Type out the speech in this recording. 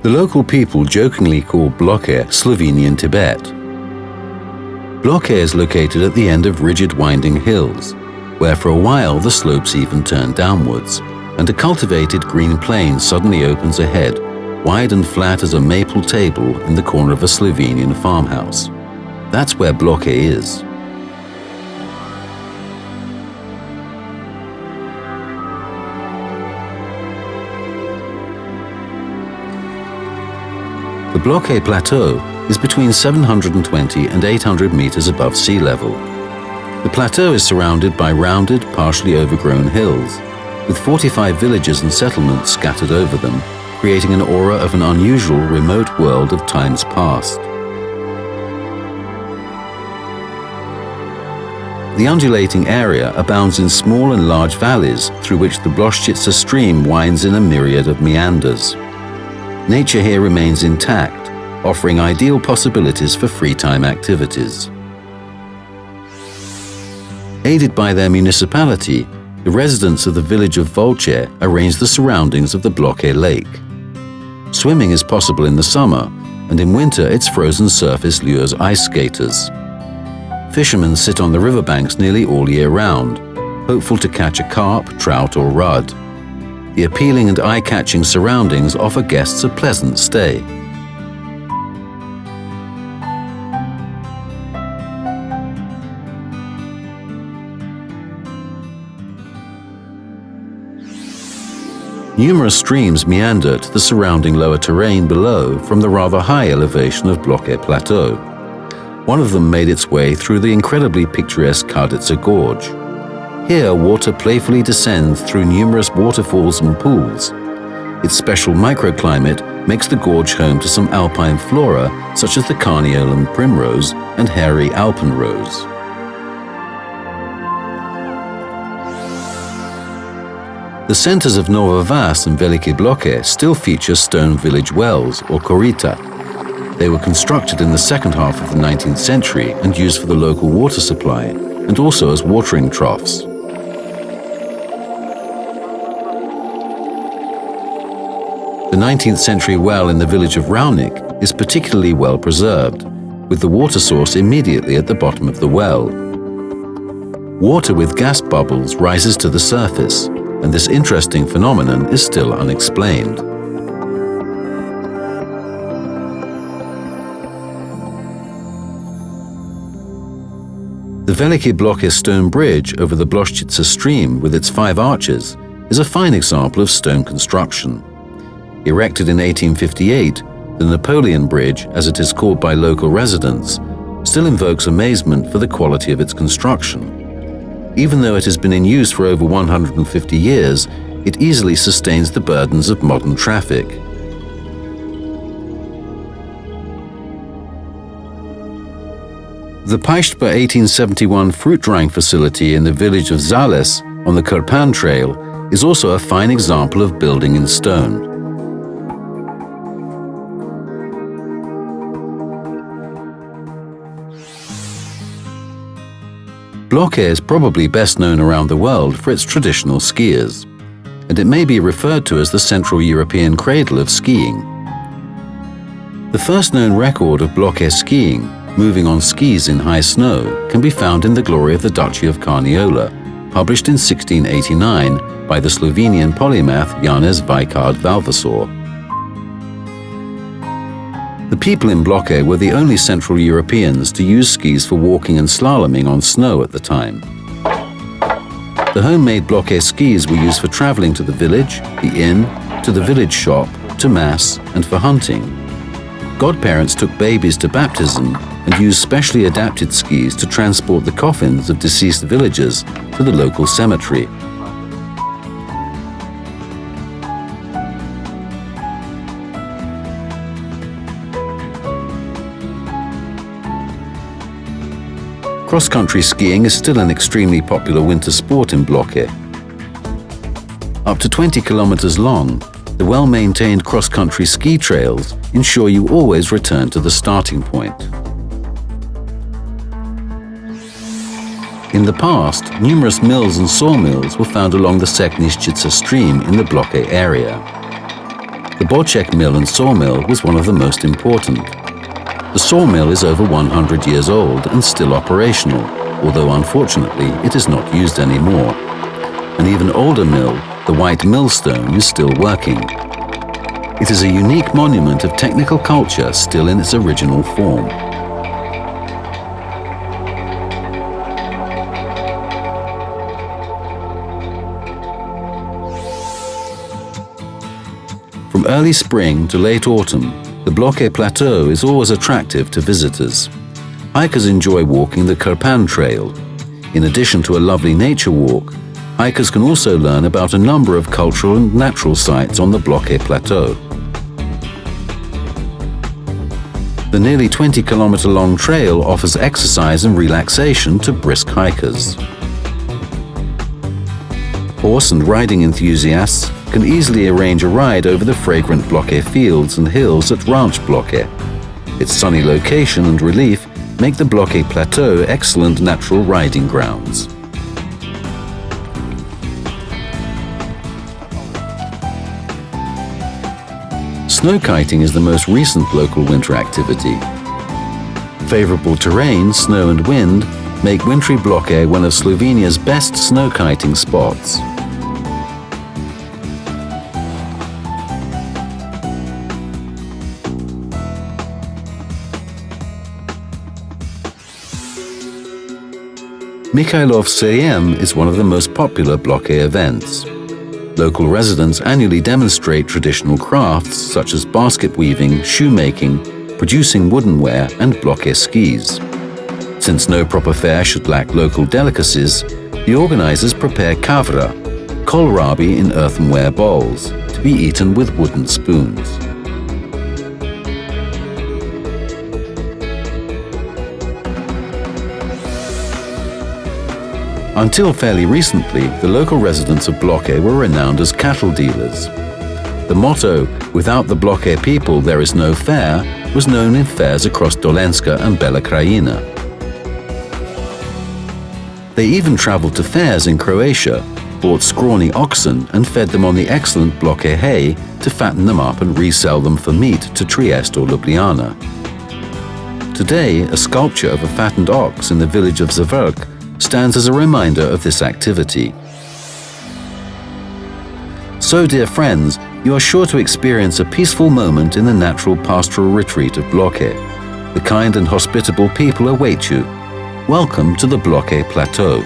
The local people jokingly call Bloke Slovenian Tibet. Bloke is located at the end of rigid winding hills, where for a while the slopes even turn downwards, and a cultivated green plain suddenly opens ahead, wide and flat as a maple table in the corner of a Slovenian farmhouse. That's where Bloke is. The Bloke Plateau is between 720 and 800 meters above sea level. The plateau is surrounded by rounded, partially overgrown hills, with 45 villages and settlements scattered over them, creating an aura of an unusual remote world of times past. The undulating area abounds in small and large valleys through which the Bloštitsa stream winds in a myriad of meanders. Nature here remains intact, offering ideal possibilities for free-time activities. Aided by their municipality, the residents of the village of Volce arrange the surroundings of the Bloke Lake. Swimming is possible in the summer, and in winter its frozen surface lures ice skaters. Fishermen sit on the riverbanks nearly all year round, hopeful to catch a carp, trout or rudd. The appealing and eye-catching surroundings offer guests a pleasant stay. Numerous streams meander to the surrounding lower terrain below from the rather high elevation of Bloke Plateau. One of them made its way through the incredibly picturesque Karditsa Gorge. Here, water playfully descends through numerous waterfalls and pools. Its special microclimate makes the gorge home to some alpine flora such as the Carniolan primrose and hairy alpenrose. The centres of Nova Vas and Velike Bloke still feature stone village wells, or korita. They were constructed in the second half of the 19th century and used for the local water supply, and also as watering troughs. The 19th century well in the village of Ravnik is particularly well preserved, with the water source immediately at the bottom of the well. Water with gas bubbles rises to the surface, and this interesting phenomenon is still unexplained. The Velike Bloke stone bridge over the Bloštitsa stream with its 5 arches is a fine example of stone construction. Erected in 1858, the Napoleon Bridge, as it is called by local residents, still invokes amazement for the quality of its construction. Even though it has been in use for over 150 years, it easily sustains the burdens of modern traffic. The Paistba 1871 fruit drying facility in the village of Zales on the Kirpan Trail is also a fine example of building in stone. Bloke is probably best known around the world for its traditional skiers, and it may be referred to as the Central European cradle of skiing. The first known record of Bloke skiing, moving on skis in high snow, can be found in the glory of the Duchy of Carniola, published in 1689 by the Slovenian polymath Janez Vajkard Valvasor. The people in Bloke were the only Central Europeans to use skis for walking and slaloming on snow at the time. The homemade Bloke skis were used for traveling to the village, the inn, to the village shop, to mass, and for hunting. Godparents took babies to baptism and used specially adapted skis to transport the coffins of deceased villagers to the local cemetery. Cross-country skiing is still an extremely popular winter sport in Bloke. Up to 20 kilometers long, the well-maintained cross-country ski trails ensure you always return to the starting point. In the past, numerous mills and sawmills were found along the Sekniščica stream in the Bloke area. The Bocek mill and sawmill was one of the most important. The sawmill is over 100 years old and still operational, although unfortunately it is not used anymore. An even older mill, the White Millstone, is still working. It is a unique monument of technical culture still in its original form. From early spring to late autumn, the Bloke Plateau is always attractive to visitors. Hikers enjoy walking the Kirpan Trail. In addition to a lovely nature walk, hikers can also learn about a number of cultural and natural sites on the Bloke Plateau. The nearly 20-kilometer-long trail offers exercise and relaxation to brisk hikers. Horse and riding enthusiasts can easily arrange a ride over the fragrant Bloke fields and hills at Ranch Bloke. Its sunny location and relief make the Bloke Plateau excellent natural riding grounds. Snow kiting is the most recent local winter activity. Favorable terrain, snow and wind make wintry Bloke one of Slovenia's best snow kiting spots. Michailov Sejem is one of the most popular Bloke events. Local residents annually demonstrate traditional crafts such as basket weaving, shoemaking, producing woodenware and Bloke skis. Since no proper fair should lack local delicacies, the organizers prepare kavra, kohlrabi in earthenware bowls, to be eaten with wooden spoons. Until fairly recently, the local residents of Bloke were renowned as cattle dealers. The motto, "Without the Bloke people there is no fair," was known in fairs across Dolenska and Bela Krajina. They even traveled to fairs in Croatia, bought scrawny oxen and fed them on the excellent Bloke hay to fatten them up and resell them for meat to Trieste or Ljubljana. Today, a sculpture of a fattened ox in the village of Zavrk stands as a reminder of this activity. So, dear friends, you are sure to experience a peaceful moment in the natural pastoral retreat of Bloke. The kind and hospitable people await you. Welcome to the Bloke Plateau.